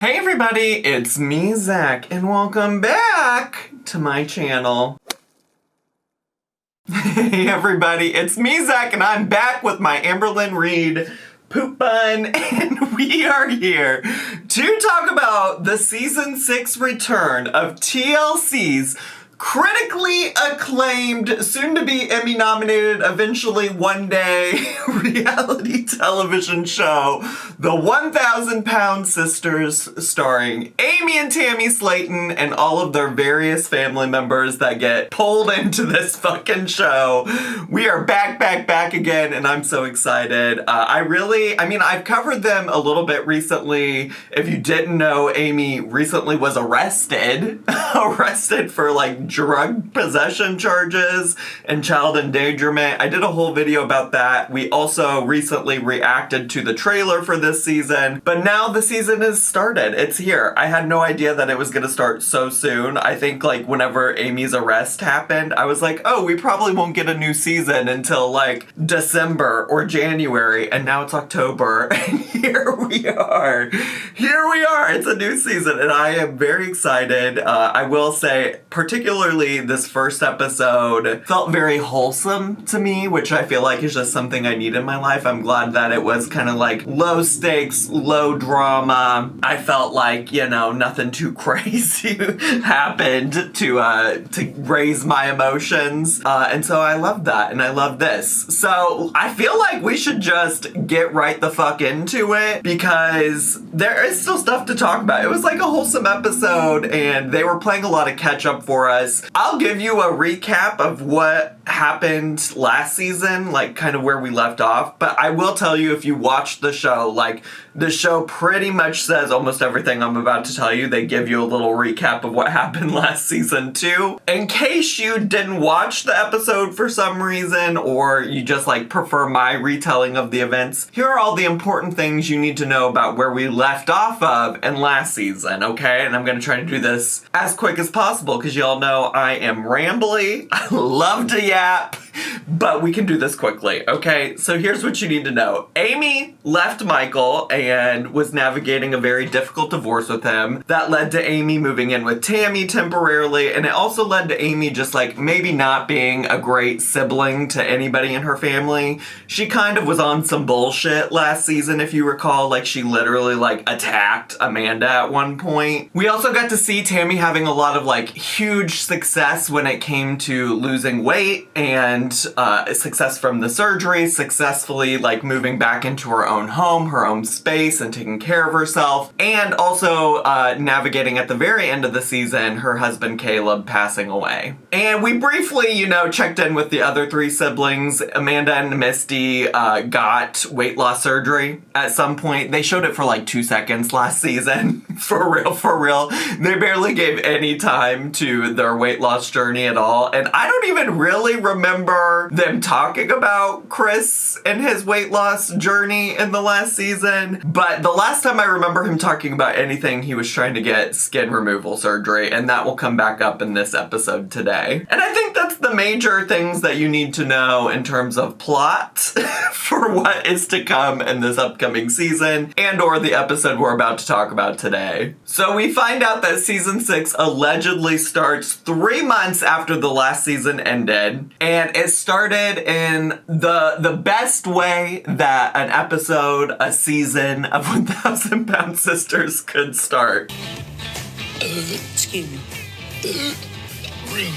Hey everybody, it's me, Zach, and welcome back to my channel. Hey everybody, it's me, Zach, and I'm back with my Amberlynn Reid poop bun, and we are here to talk about the Season 6 return of TLC's critically acclaimed, soon-to-be Emmy-nominated, eventually one day, reality television show, The 1,000-Pound Sisters, starring Amy and Tammy SLATON and all of their various family members that get pulled into this fucking show. We are back again, and I'm so excited. I've covered them a little bit recently. If you didn't know, Amy recently was arrested for, drug possession charges and child endangerment. I did a whole video about that. We also recently reacted to the trailer for this season, but now the season has started. It's here. I had no idea that it was going to start so soon. I think whenever Amy's arrest happened, I was like, oh, we probably won't get a new season until December or January, and now it's October, and here we are. It's a new season, and I am very excited. I will say, particularly this first episode felt very wholesome to me, which I feel like is just something I need in my life. I'm glad that it was kind of low stakes, low drama. I felt nothing too crazy happened to raise my emotions. And so I love that, and I love this. So I feel like we should just get right the fuck into it, because there is still stuff to talk about. It was a wholesome episode, and they were playing a lot of catch up for us. I'll give you a recap of what happened last season, kind of where we left off, but I will tell you, if you watch the show, the show pretty much says almost everything I'm about to tell you. They give you a little recap of what happened last season too. In case you didn't watch the episode for some reason, or you just prefer my retelling of the events, here are all the important things you need to know about where we left off of in last season, okay? And I'm gonna try to do this as quick as possible, because y'all know I am rambly. I love to yap, but we can do this quickly, okay? So here's what you need to know. Amy left Michael and was navigating a very difficult divorce with him. That led to Amy moving in with Tammy temporarily, and it also led to Amy just maybe not being a great sibling to anybody in her family. She kind of was on some bullshit last season, if you recall. She literally attacked Amanda at one point. We also got to see Tammy having a lot of huge success when it came to losing weight, and success from the surgery, successfully moving back into her own home, her own space, and taking care of herself, and also navigating at the very end of the season her husband Caleb passing away. And we briefly, checked in with the other three siblings. Amanda and Misty got weight loss surgery at some point. They showed it for 2 seconds last season. For real. They barely gave any time to their weight loss journey at all. And I don't even really remember them talking about Chris and his weight loss journey in the last season. But the last time I remember him talking about anything, he was trying to get skin removal surgery, and that will come back up in this episode today. And I think that's the major things that you need to know in terms of plot for what is to come in this upcoming season, and or the episode we're about to talk about today. So we find out that season 6 allegedly starts 3 months after the last season ended, and it started in the best way that an episode, a season of 1,000-Pound Sisters could start. Excuse me. Really?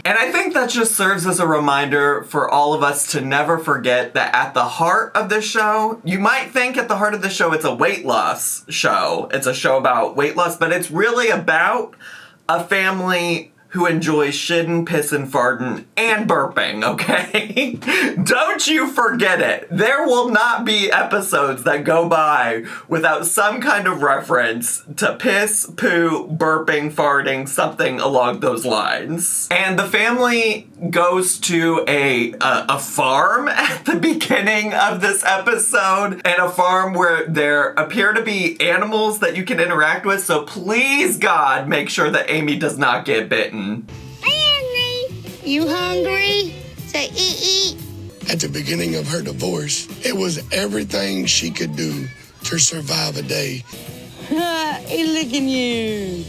And I think that just serves as a reminder for all of us to never forget that at the heart of this show, you might think at the heart of the show it's a weight loss show. It's a show about weight loss, but it's really about a family who enjoys shitting, pissing, farting, and burping, okay? Don't you forget it. There will not be episodes that go by without some kind of reference to piss, poo, burping, farting, something along those lines. And the family goes to a farm at the beginning of this episode, and a farm where there appear to be animals that you can interact with, so please, God, make sure that Amy does not get bitten. Annie, you hungry? Say eat. At the beginning of her divorce, it was everything she could do to survive a day. He's licking you.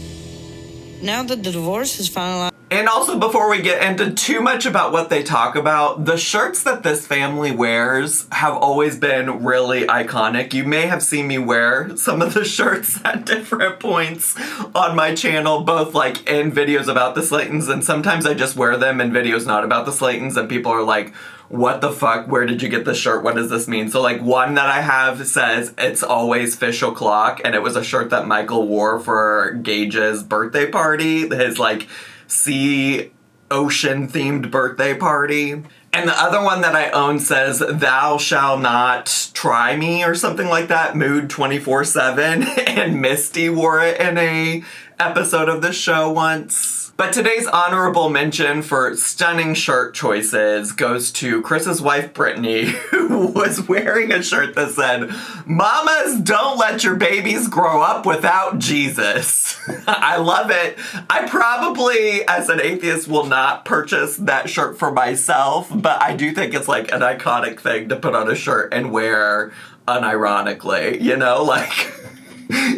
Now that the divorce is finalized. And also, before we get into too much about what they talk about, the shirts that this family wears have always been really iconic. You may have seen me wear some of the shirts at different points on my channel, both like in videos about the SLATONs, and sometimes I just wear them in videos not about the SLATONs, and people are like, what the fuck? Where did you get this shirt? What does this mean? So like one that I have says, it's always fish o'clock, and it was a shirt that Michael wore for Gage's birthday party, his like sea ocean themed birthday party. And the other one that I own says, thou shall not try me, or something like that, mood 24/7. And Misty wore it in a episode of the show once. But today's honorable mention for stunning shirt choices goes to Chris's wife, Brittany, who was wearing a shirt that said, "Mamas, don't let your babies grow up without Jesus." I love it. I probably, as an atheist, will not purchase that shirt for myself, but I do think it's like an iconic thing to put on a shirt and wear unironically, you know, like...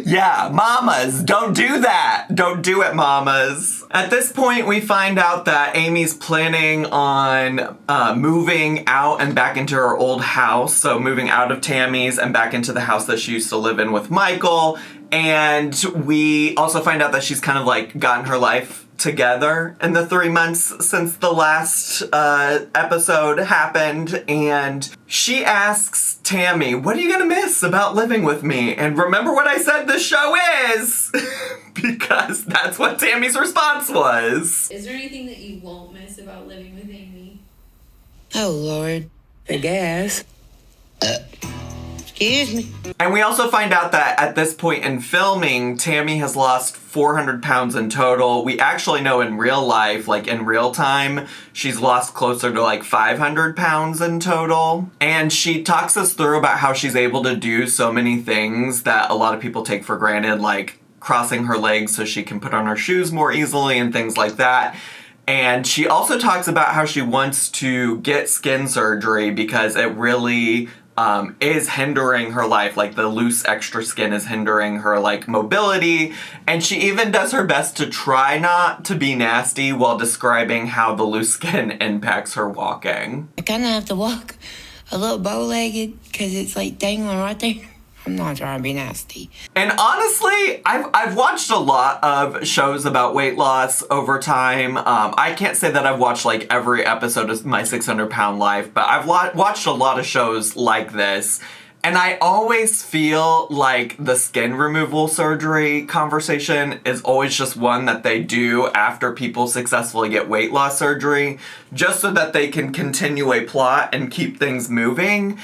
Yeah, mamas, don't do that. Don't do it, mamas. At this point, we find out that Amy's planning on moving out and back into her old house. So moving out of Tammy's and back into the house that she used to live in with Michael. And we also find out that she's kind of like gotten her life together in the 3 months since the last episode happened, and she asks Tammy, what are you gonna miss about living with me? And remember what I said this show is? Because that's what Tammy's response was. Is there anything that you won't miss about living with Amy? Oh, Lord. I guess. Excuse me. And we also find out that at this point in filming, Tammy has lost 400 pounds in total. We actually know in real life, like in real time, she's lost closer to like 500 pounds in total. And she talks us through about how she's able to do so many things that a lot of people take for granted, like crossing her legs so she can put on her shoes more easily and things like that. And she also talks about how she wants to get skin surgery because it really is hindering her life. Like the loose extra skin is hindering her like mobility. And she even does her best to try not to be nasty while describing how the loose skin impacts her walking. I kind of have to walk a little bow-legged because it's like dangling right there. I'm not trying to be nasty. And honestly, I've watched a lot of shows about weight loss over time. I can't say that I've watched like every episode of My 600 Pound Life, but I've watched a lot of shows like this. And I always feel like the skin removal surgery conversation is always just one that they do after people successfully get weight loss surgery, just so that they can continue a plot and keep things moving.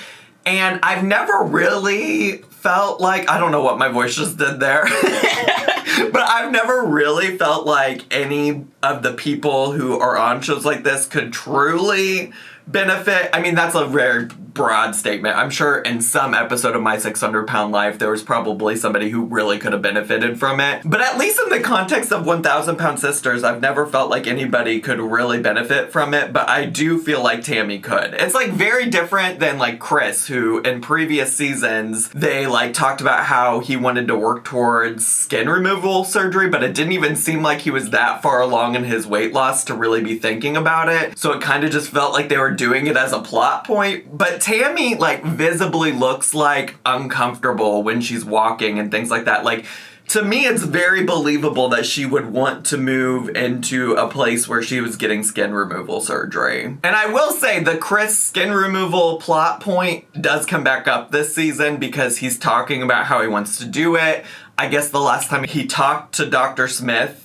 And I've never really felt like, I don't know what my voice just did there, but I've never really felt like any of the people who are on shows like this could truly benefit. I mean, that's a very broad statement. I'm sure in some episode of My 600 Pound Life, there was probably somebody who really could have benefited from it. But at least in the context of 1,000 Pound Sisters, I've never felt like anybody could really benefit from it, but I do feel like Tammy could. It's like very different than like Chris, who in previous seasons, they like talked about how he wanted to work towards skin removal surgery, but it didn't even seem like he was that far along in his weight loss to really be thinking about it. So it kind of just felt like they were doing it as a plot point. But Tammy like visibly looks like uncomfortable when she's walking and things like that. Like, to me, it's very believable that she would want to move into a place where she was getting skin removal surgery. And I will say the Chris skin removal plot point does come back up this season because he's talking about how he wants to do it. I guess the last time he talked to Dr. Smith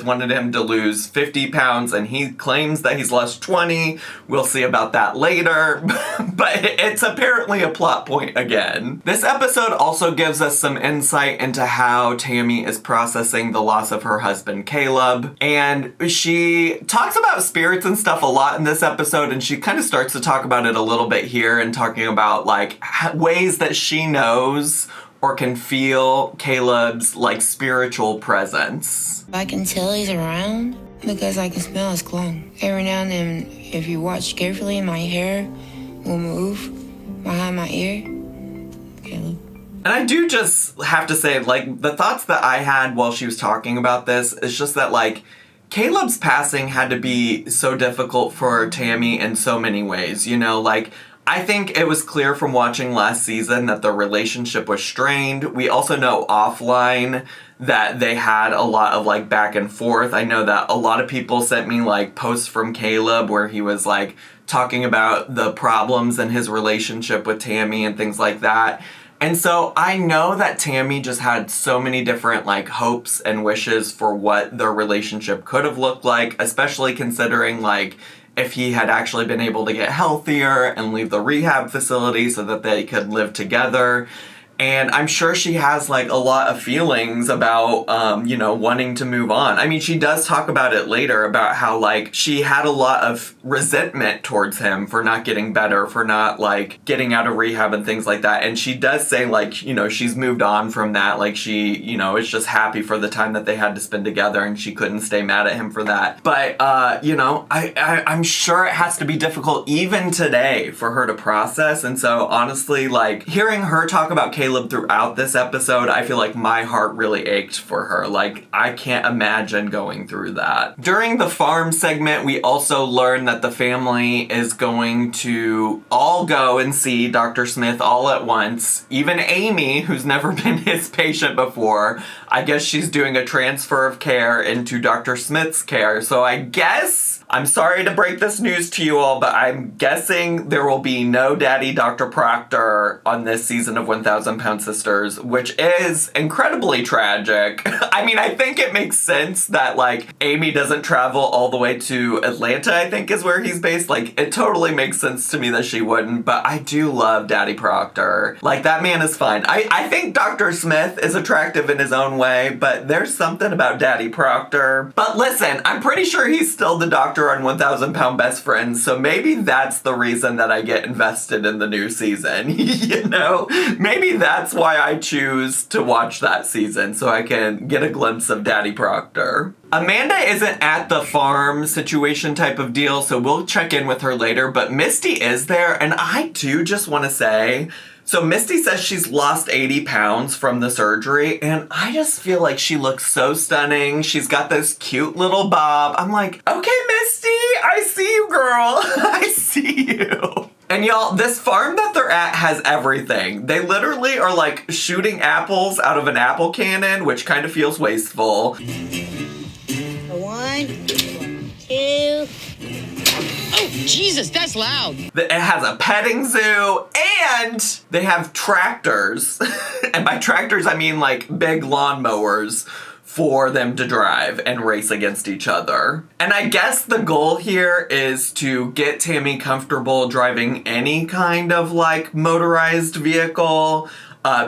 wanted him to lose 50 pounds, and he claims that he's lost 20. We'll see about that later, but it's apparently a plot point again. This episode also gives us some insight into how Tammy is processing the loss of her husband, Caleb, and she talks about spirits and stuff a lot in this episode, and she kind of starts to talk about it a little bit here and talking about like ways that she knows or can feel Caleb's like spiritual presence. I can tell he's around because I can smell his cologne. Every now and then, if you watch carefully, my hair will move behind my ear. Caleb. And I do just have to say, like, the thoughts that I had while she was talking about this is just that, like, Caleb's passing had to be so difficult for Tammy in so many ways, you know, like, I think it was clear from watching last season that the relationship was strained. We also know offline that they had a lot of, like, back and forth. I know that a lot of people sent me, like, posts from Caleb where he was, like, talking about the problems in his relationship with Tammy and things like that. And so I know that Tammy just had so many different, like, hopes and wishes for what their relationship could have looked like, especially considering, like, if he had actually been able to get healthier and leave the rehab facility so that they could live together. And I'm sure she has, like, a lot of feelings about, you know, wanting to move on. I mean, she does talk about it later about how, like, she had a lot of resentment towards him for not getting better, for not, like, getting out of rehab and things like that. And she does say, like, you know, she's moved on from that. Like, she, you know, is just happy for the time that they had to spend together and she couldn't stay mad at him for that. But, you know, I'm sure it has to be difficult even today for her to process. And so, honestly, like, hearing her talk about Caleb throughout this episode, I feel like my heart really ached for her. Like, I can't imagine going through that. During the farm segment, we also learned that the family is going to all go and see Dr. Smith all at once. Even Amy, who's never been his patient before, I guess she's doing a transfer of care into Dr. Smith's care. So I guess, I'm sorry to break this news to you all, but I'm guessing there will be no Daddy Dr. Proctor on this season of 1,000 Pound Sisters, which is incredibly tragic. I mean, I think it makes sense that, like, Amy doesn't travel all the way to Atlanta, I think is where he's based. Like, it totally makes sense to me that she wouldn't, but I do love Daddy Proctor. Like, that man is fine. I think Dr. Smith is attractive in his own way, but there's something about Daddy Proctor. But listen, I'm pretty sure he's still the doctor on 1,000 Pound Best Friends, so maybe that's the reason that I get invested in the new season. You know? Maybe that's why I choose to watch that season, so I can get a glimpse of Daddy Proctor. Amanda isn't at the farm situation type of deal, so we'll check in with her later, but Misty is there, and I do just want to say, so Misty says she's lost 80 pounds from the surgery, and I just feel like she looks so stunning. She's got this cute little bob. I'm like, okay, Misty, I see you, girl. I see you. And y'all, this farm that they're at has everything. They literally are, like, shooting apples out of an apple cannon, which kind of feels wasteful. 1, 2. Oh, Jesus, that's loud. It has a petting zoo, and they have tractors. And by tractors, I mean, like, big lawnmowers for them to drive and race against each other. And I guess the goal here is to get Tammy comfortable driving any kind of, like, motorized vehicle,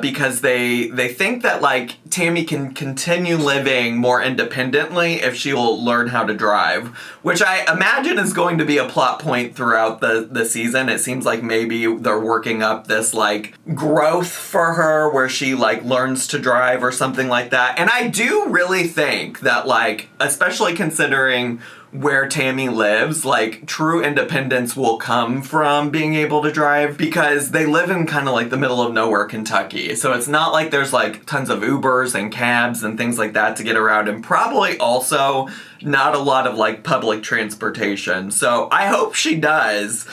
because they think that, like, Tammy can continue living more independently if she will learn how to drive, which I imagine is going to be a plot point throughout the season. It seems like maybe they're working up this, like, growth for her where she, like, learns to drive or something like that. And I do really think that, like, especially considering where Tammy lives, like, true independence will come from being able to drive, because they live in kind of like the middle of nowhere, Kentucky. So it's not like there's, like, tons of Ubers and cabs and things like that to get around, and probably also not a lot of, like, public transportation. So I hope she does.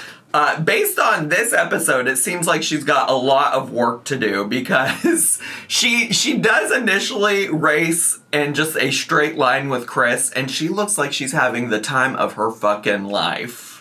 Based on this episode, it seems like she's got a lot of work to do, because she does initially race in just a straight line with Chris, and she looks like she's having the time of her fucking life.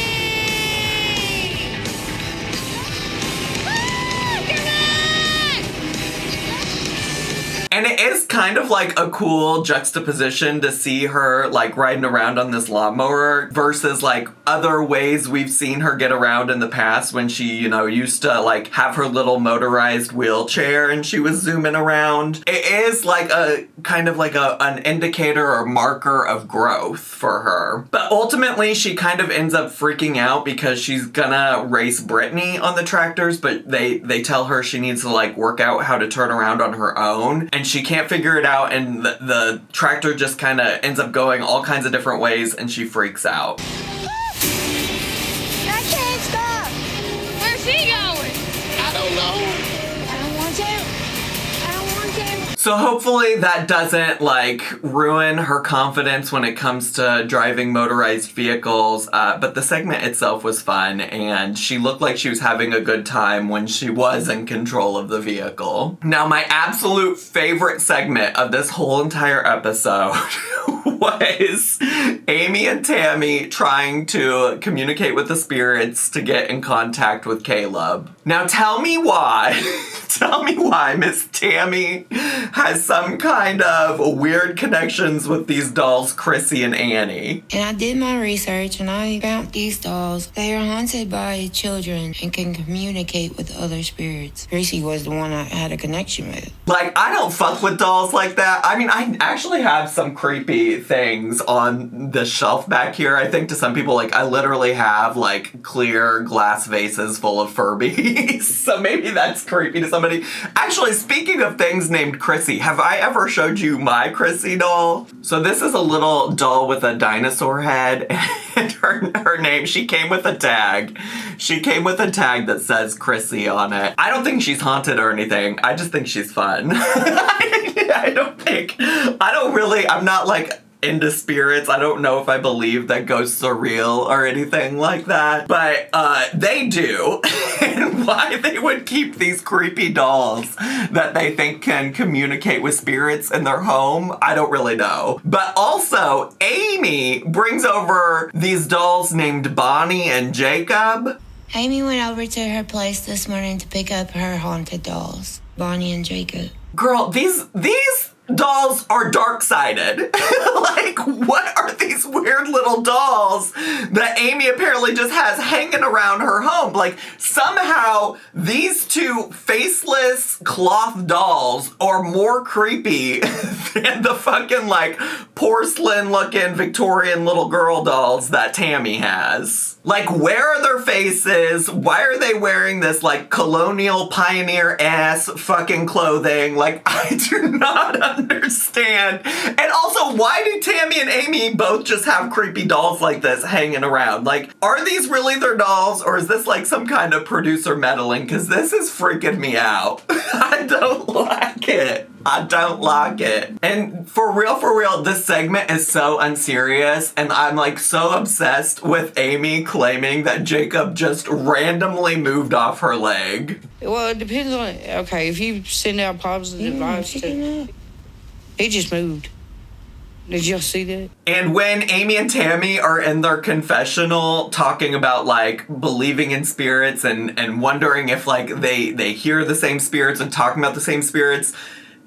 And it is kind of like a cool juxtaposition to see her, like, riding around on this lawnmower versus, like, other ways we've seen her get around in the past when she, you know, used to, like, have her little motorized wheelchair and she was zooming around. It is like a kind of like an indicator or marker of growth for her. But ultimately, she kind of ends up freaking out because she's gonna race Brittany on the tractors, but they tell her she needs to, like, work out how to turn around on her own. And she can't figure it out, and the tractor just kind of ends up going all kinds of different ways, and she freaks out. I can't stop. Where's she going? I don't know. I don't want to. So hopefully that doesn't like ruin her confidence when it comes to driving motorized vehicles. But the segment itself was fun, and she looked like she was having a good time when she was in control of the vehicle. Now, my absolute favorite segment of this whole entire episode was Amy and Tammy trying to communicate with the spirits to get in contact with Caleb. Now tell me why Miss Tammy has some kind of weird connections with these dolls, Chrissy and Annie. And I did my research and I found these dolls. They are haunted by children and can communicate with other spirits. Chrissy was the one I had a connection with. Like, I don't fuck with dolls like that. I mean, I actually have some creepy things on the shelf back here. I think to some people, like, I literally have, like, clear glass vases full of Furbies. So maybe that's creepy to somebody. Actually, speaking of things named Chrissy, have I ever showed you my Chrissy doll? So this is a little doll with a dinosaur head, and her name, she came with a tag. She came with a tag that says Chrissy on it. I don't think she's haunted or anything. I just think she's fun. I'm not like into spirits. I don't know if I believe that ghosts are real or anything like that, but they do. And why they would keep these creepy dolls that they think can communicate with spirits in their home, I don't really know. But also, Amy brings over these dolls named Bonnie and Jacob. Amy went over to her place this morning to pick up her haunted dolls, Bonnie and Jacob. Girl, these dolls are dark-sided. Like, what are these weird little dolls that Amy apparently just has hanging around her home? Like, somehow these two faceless cloth dolls are more creepy than the fucking, like, porcelain-looking Victorian little girl dolls that Tammy has. Like, where are their faces? Why are they wearing this, like, colonial pioneer-ass fucking clothing? Like, I do not understand. And also, why do Tammy and Amy both just have creepy dolls like this hanging around? Like, are these really their dolls, or is this, like, some kind of producer meddling? Because this is freaking me out. I don't like it. I don't like it. And for real, this segment is so unserious, and I'm like so obsessed with Amy claiming that Jacob just randomly moved off her leg. Well, it depends on, okay, if you send out positive vibes to, he just moved. Did y'all see that? And when Amy and Tammy are in their confessional talking about, like, believing in spirits and wondering if, like, they hear the same spirits and talking about the same spirits,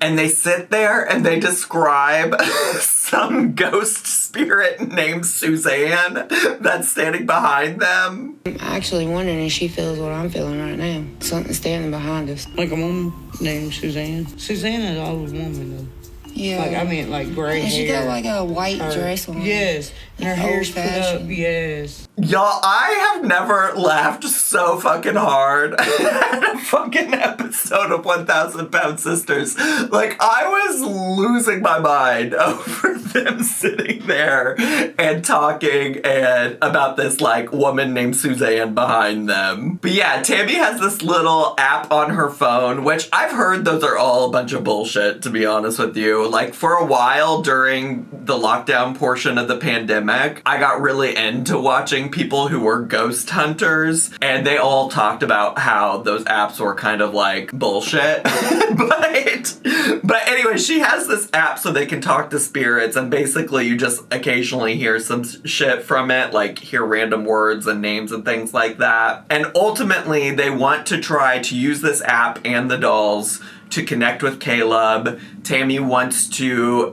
and they sit there and they describe some ghost spirit named Suzanne that's standing behind them. I'm actually wondering if she feels what I'm feeling right now. Something standing behind us. Like a woman named Suzanne. Suzanne is an old woman, though. Yeah. Like, I mean, like gray hair. And she got like a white dress on. Yes. And her hair's put up, fashioned. yes. Y'all, I have never laughed so fucking hard at a fucking episode of 1,000 Pound Sisters. Like, I was losing my mind over them sitting there and talking and about this, like, woman named Suzanne behind them. But yeah, Tammy has this little app on her phone, which I've heard those are all a bunch of bullshit, to be honest with you. Like, for a while during the lockdown portion of the pandemic, I got really into watching people who were ghost hunters, and they all talked about how those apps were kind of like bullshit. but anyway, she has this app so they can talk to spirits, and basically you just occasionally hear some shit from it, like hear random words and names and things like that. And ultimately, they want to try to use this app and the dolls to connect with Caleb. Tammy wants to,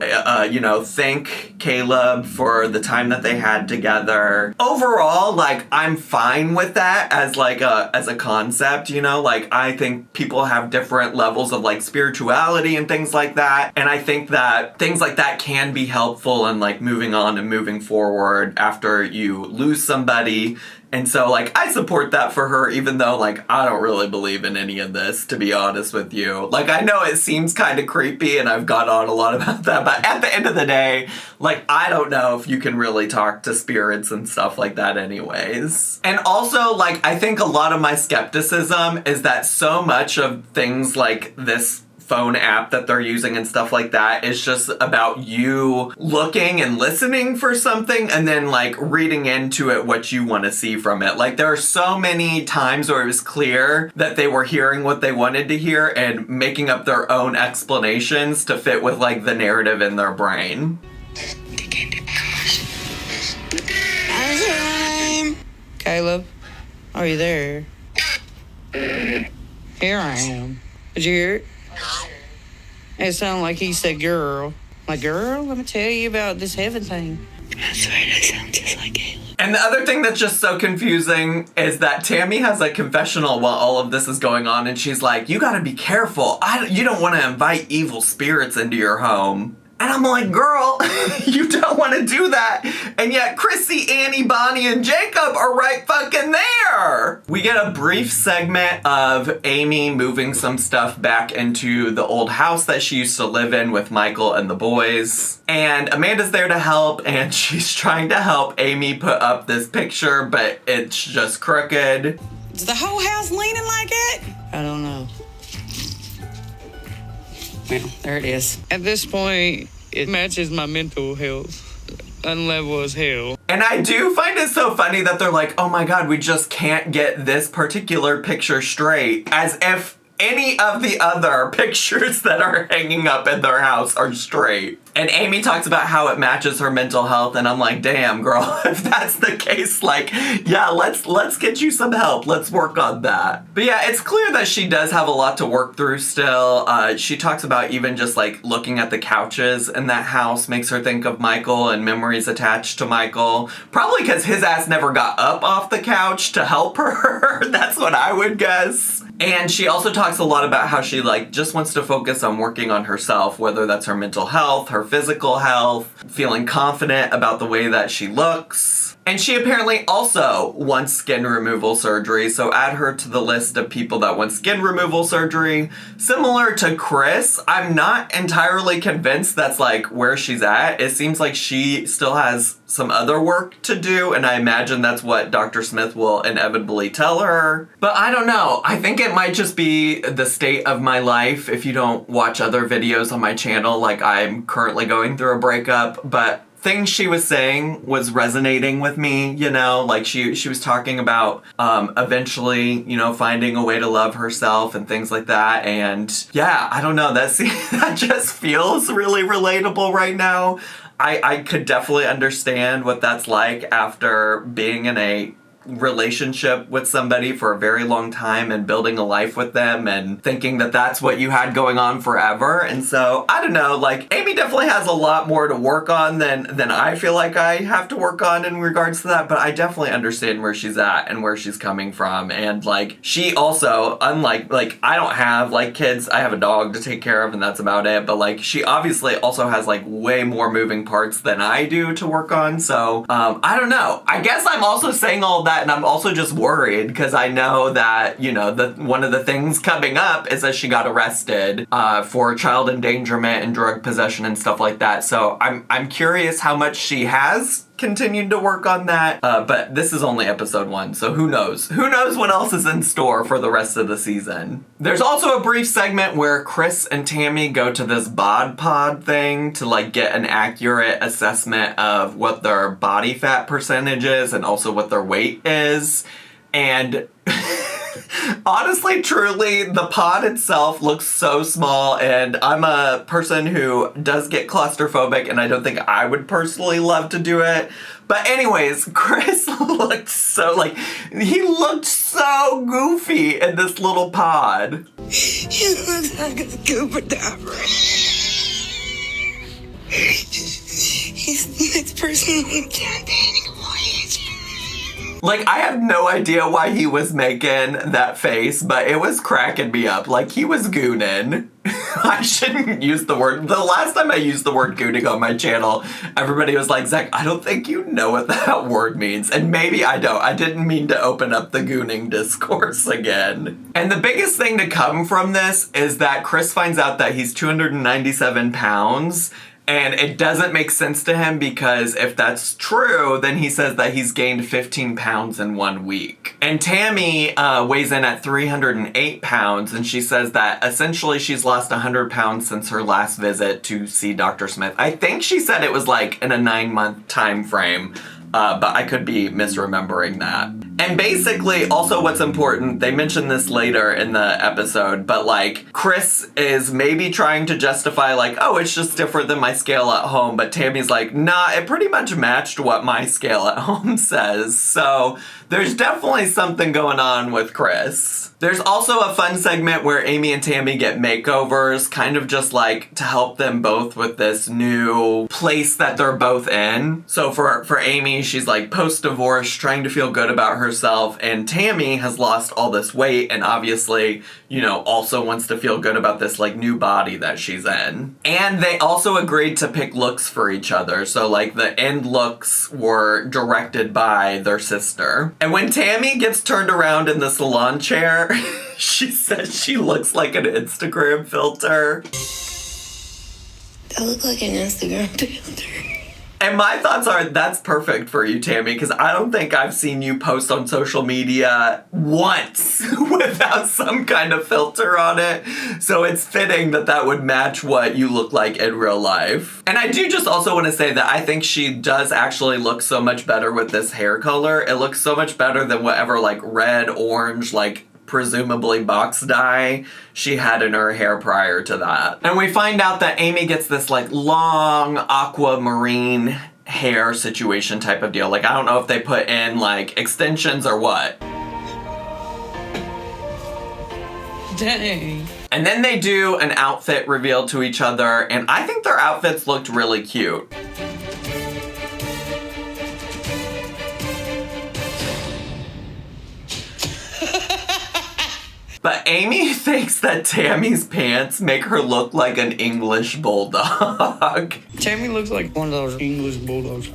thank Caleb for the time that they had together. Overall, like, I'm fine with that as a concept, you know? Like, I think people have different levels of, like, spirituality and things like that. And I think that things like that can be helpful in, like, moving on and moving forward after you lose somebody. And so, like, I support that for her, even though, like, I don't really believe in any of this, to be honest with you. Like, I know it seems kind of creepy, and I've gone on a lot about that, but at the end of the day, like, I don't know if you can really talk to spirits and stuff like that anyways. And also, like, I think a lot of my skepticism is that so much of things like this phone app that they're using and stuff like that is just about you looking and listening for something and then like reading into it what you want to see from it. Like there are so many times where it was clear that they were hearing what they wanted to hear and making up their own explanations to fit with like the narrative in their brain. Caleb, are you there? Here I am. Did you hear it? It sounded like he said girl. Like, girl, let me tell you about this heaven thing. That's right, I sound just like Caleb. And the other thing that's just so confusing is that Tammy has a confessional while all of this is going on, and she's like, you gotta be careful. You don't want to invite evil spirits into your home. And I'm like, girl, you don't want to do that. And yet Chrissy, Annie, Bonnie, and Jacob are right fucking there. We get a brief segment of Amy moving some stuff back into the old house that she used to live in with Michael and the boys. And Amanda's there to help, and she's trying to help Amy put up this picture, but it's just crooked. Is the whole house leaning like it? I don't know. Well, there it is. At this point, it matches my mental health. Unlevel as hell. And I do find it so funny that they're like, oh my god, we just can't get this particular picture straight. As if any of the other pictures that are hanging up in their house are straight. And Amy talks about how it matches her mental health, and I'm like, damn, girl, if that's the case, like, yeah, let's get you some help. Let's work on that. But yeah, it's clear that she does have a lot to work through still. She talks about even just, like, looking at the couches in that house makes her think of Michael and memories attached to Michael. Probably because his ass never got up off the couch to help her. That's what I would guess. And she also talks a lot about how she, like, just wants to focus on working on herself, whether that's her mental health, her physical health, feeling confident about the way that she looks. And she apparently also wants skin removal surgery, so add her to the list of people that want skin removal surgery. Similar to Chris, I'm not entirely convinced that's, like, where she's at. It seems like she still has some other work to do, and I imagine that's what Dr. Smith will inevitably tell her. But I don't know. I think it might just be the state of my life if you don't watch other videos on my channel, like I'm currently going through a breakup, but things she was saying was resonating with me, you know, like she was talking about eventually, you know, finding a way to love herself and things like that. And yeah, I don't know, that just feels really relatable right now. I could definitely understand what that's like after being in a relationship with somebody for a very long time and building a life with them and thinking that that's what you had going on forever. And so I don't know, like Amy definitely has a lot more to work on than I feel like I have to work on in regards to that, but I definitely understand where she's at and where she's coming from. And like she also, unlike like I don't have like kids, I have a dog to take care of and that's about it, but like she obviously also has like way more moving parts than I do to work on. So I don't know, I guess I'm also saying all that and I'm also just worried because I know that, you know, one of the things coming up is that she got arrested for child endangerment and drug possession and stuff like that. So I'm curious how much she has continued to work on that, but this is only episode 1, so who knows? Who knows what else is in store for the rest of the season? There's also a brief segment where Chris and Tammy go to this bod pod thing to like get an accurate assessment of what their body fat percentage is and also what their weight is. And honestly, truly, the pod itself looks so small, and I'm a person who does get claustrophobic, and I don't think I would personally love to do it. But anyways, Chris looked so, like, he looked so goofy in this little pod. He looks like a scuba diver. He's the next person on campaigning voyage. Like, I have no idea why he was making that face, but it was cracking me up. Like, he was gooning. I shouldn't use the word. The last time I used the word gooning on my channel, everybody was like, Zach, I don't think you know what that word means. And maybe I don't. I didn't mean to open up the gooning discourse again. And the biggest thing to come from this is that Chris finds out that he's 297 pounds. And it doesn't make sense to him because if that's true, then he says that he's gained 15 pounds in 1 week. And Tammy weighs in at 308 pounds, and she says that essentially she's lost 100 pounds since her last visit to see Dr. Smith. I think she said it was like in a 9-month time frame. But I could be misremembering that. And basically, also what's important, they mentioned this later in the episode, but like, Chris is maybe trying to justify like, oh, it's just different than my scale at home, but Tammy's like, nah, it pretty much matched what my scale at home says. So there's definitely something going on with Chris. There's also a fun segment where Amy and Tammy get makeovers, kind of just like to help them both with this new place that they're both in. So for Amy, she's like post-divorce, trying to feel good about herself, and Tammy has lost all this weight and obviously, you know, also wants to feel good about this like new body that she's in. And they also agreed to pick looks for each other. So like the end looks were directed by their sister. And when Tammy gets turned around in the salon chair, she says she looks like an Instagram filter. That look like an Instagram filter. And my thoughts are, that's perfect for you, Tammy, because I don't think I've seen you post on social media once without some kind of filter on it. So it's fitting that that would match what you look like in real life. And I do just also want to say that I think she does actually look so much better with this hair color. It looks so much better than whatever like red, orange, like presumably box dye she had in her hair prior to that. And we find out that Amy gets this like long aquamarine hair situation type of deal. Like, I don't know if they put in like extensions or what. Dang. And then they do an outfit reveal to each other, and I think their outfits looked really cute. But Amy thinks that Tammy's pants make her look like an English bulldog. Tammy looks like one of those English bulldogs.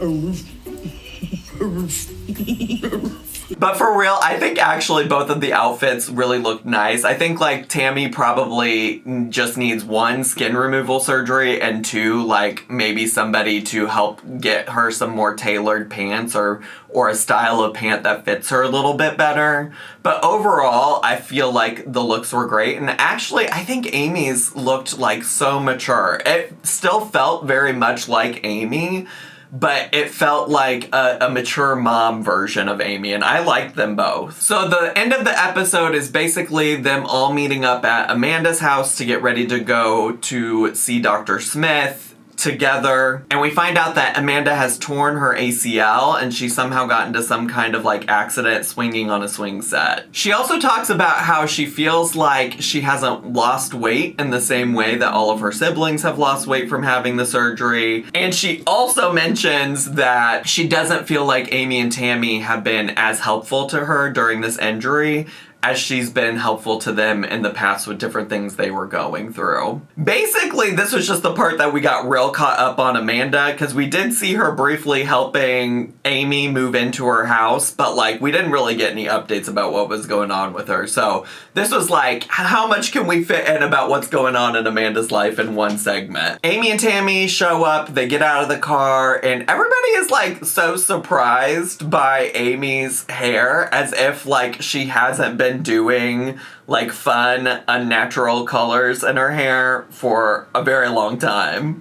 But for real, I think actually both of the outfits really look nice. I think like Tammy probably just needs 1, skin removal surgery, and 2, like maybe somebody to help get her some more tailored pants or a style of pant that fits her a little bit better. But overall, I feel like the looks were great. And actually, I think Amy's looked like so mature. It still felt very much like Amy, but it felt like a mature mom version of Amy, and I liked them both. So the end of the episode is basically them all meeting up at Amanda's house to get ready to go to see Dr. Smith together. And we find out that Amanda has torn her ACL and she somehow got into some kind of like accident swinging on a swing set. She also talks about how she feels like she hasn't lost weight in the same way that all of her siblings have lost weight from having the surgery. And she also mentions that she doesn't feel like Amy and Tammy have been as helpful to her during this injury as she's been helpful to them in the past with different things they were going through. Basically, this was just the part that we got real caught up on Amanda, because we did see her briefly helping Amy move into her house, but like we didn't really get any updates about what was going on with her. So this was like, how much can we fit in about what's going on in Amanda's life in one segment? Amy and Tammy show up, they get out of the car, and everybody is like so surprised by Amy's hair, as if like she hasn't been doing like fun, unnatural colors in her hair for a very long time.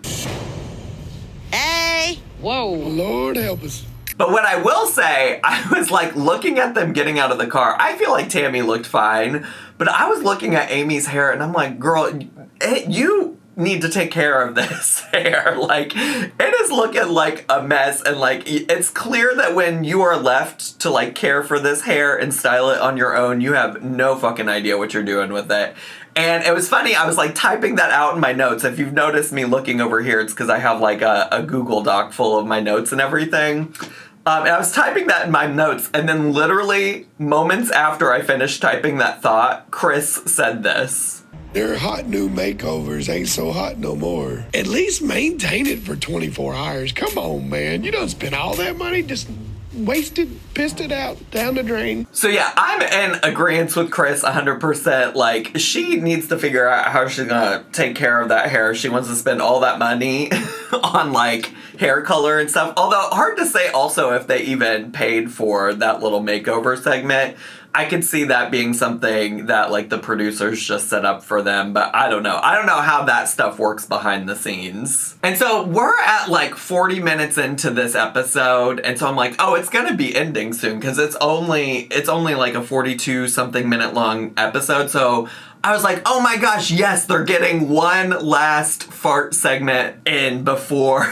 Hey! Whoa. Lord help us. But what I will say, I was like looking at them getting out of the car. I feel like Tammy looked fine, but I was looking at Amy's hair and I'm like, girl, you need to take care of this hair. Like, it is looking like a mess, and like it's clear that when you are left to like care for this hair and style it on your own, you have no fucking idea what you're doing with it. And it was funny, I was like typing that out in my notes. If you've noticed me looking over here, it's because I have like a Google Doc full of my notes and everything. And I was typing that in my notes, and then literally moments after I finished typing that thought, Chris said this. Their hot new makeovers ain't so hot no more. At least maintain it for 24 hours. Come on, man. You don't spend all that money. Just wasted, pissed it out, down the drain. So yeah, I'm in agreement with Chris 100%. Like, she needs to figure out how she's gonna take care of that hair. She wants to spend all that money on, like, hair color and stuff. Although, hard to say also if they even paid for that little makeover segment. I could see that being something that, like, the producers just set up for them, but I don't know. I don't know how that stuff works behind the scenes. And so we're at, like, 40 minutes into this episode, and so I'm like, oh, it's gonna be ending soon, because it's only like a 42-something minute long episode, so I was like, oh my gosh, yes, they're getting one last fart segment in before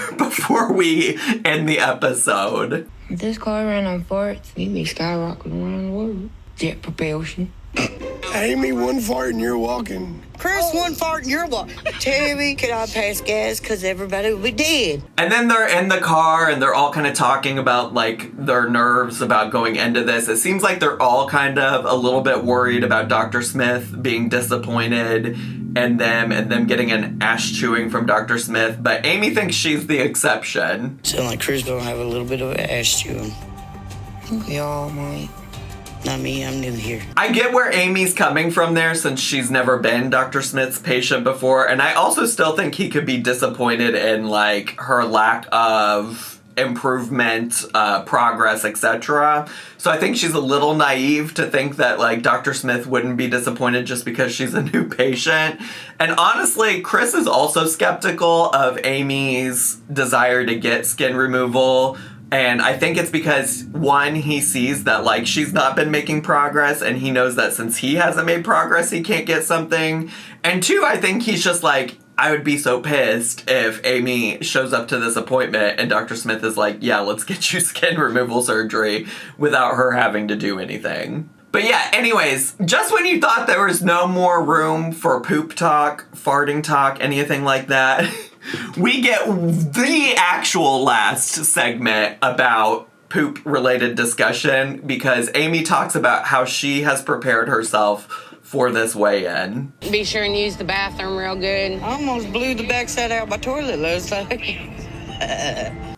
we end the episode. If this car ran on farts, we'd be skyrocketing around the world. Jet propulsion. Amy, one fart and you're walking. Chris, one fart and you're walking. Tammy, can I pass gas? Because everybody will be dead. And then they're in the car and they're all kind of talking about, like, their nerves about going into this. It seems like they're all kind of a little bit worried about Dr. Smith being disappointed in them and them getting an ass chewing from Dr. Smith. But Amy thinks she's the exception. Sound like Chris gonna have a little bit of an ass chewing. I think we all might. Not me, I'm new here. I get where Amy's coming from there since she's never been Dr. Smith's patient before. And I also still think he could be disappointed in, like, her lack of improvement, progress, etc. So I think she's a little naive to think that, like, Dr. Smith wouldn't be disappointed just because she's a new patient. And honestly, Chris is also skeptical of Amy's desire to get skin removal. And I think it's because, one, he sees that, like, she's not been making progress, and he knows that since he hasn't made progress, he can't get something. And two, I think he's just like, I would be so pissed if Amy shows up to this appointment and Dr. Smith is like, yeah, let's get you skin removal surgery without her having to do anything. But yeah, anyways, just when you thought there was no more room for poop talk, farting talk, anything like that, we get the actual last segment about poop-related discussion because Amy talks about how she has prepared herself for this weigh-in. Be sure and use the bathroom real good. I almost blew the backside out my toilet last night.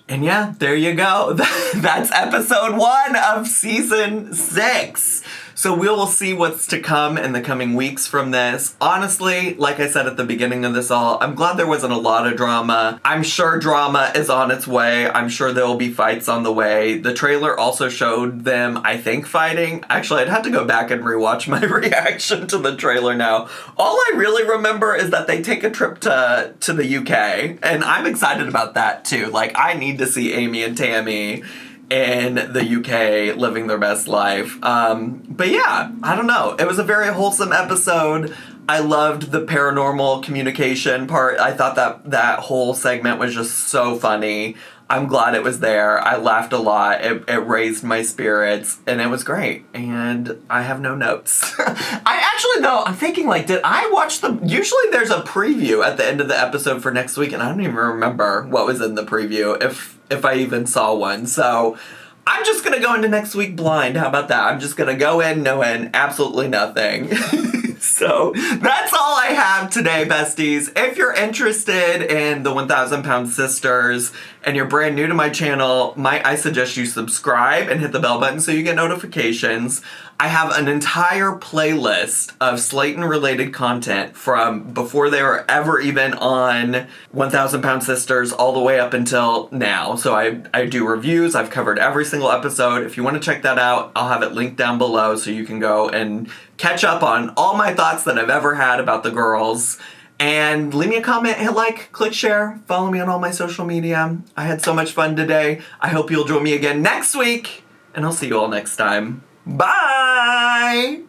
And yeah, there you go. That's episode 1 of season 6. So we will see what's to come in the coming weeks from this. Honestly, like I said at the beginning of this all, I'm glad there wasn't a lot of drama. I'm sure drama is on its way. I'm sure there will be fights on the way. The trailer also showed them, I think, fighting. Actually, I'd have to go back and rewatch my reaction to the trailer now. All I really remember is that they take a trip to the UK, and I'm excited about that too. Like, I need to see Amy and Tammy in the UK living their best life. But yeah, I don't know. It was a very wholesome episode. I loved the paranormal communication part. I thought that whole segment was just so funny. I'm glad it was there. I laughed a lot. It raised my spirits, and it was great. And I have no notes. I actually, though, I'm thinking, like, did I watch usually there's a preview at the end of the episode for next week, and I don't even remember what was in the preview, if I even saw one. So I'm just going to go into next week blind. How about that? I'm just going to go in knowing absolutely nothing. So that's all I have today, besties. If you're interested in the 1,000 Pound Sisters and you're brand new to my channel, I suggest you subscribe and hit the bell button so you get notifications. I have an entire playlist of SLATON related content from before they were ever even on 1,000 Pound Sisters all the way up until now. So I do reviews. I've covered every single episode. If you want to check that out, I'll have it linked down below so you can go and catch up on all my thoughts that I've ever had about the girls. And leave me a comment, hit like, click share, follow me on all my social media. I had so much fun today. I hope you'll join me again next week, and I'll see you all next time. Bye!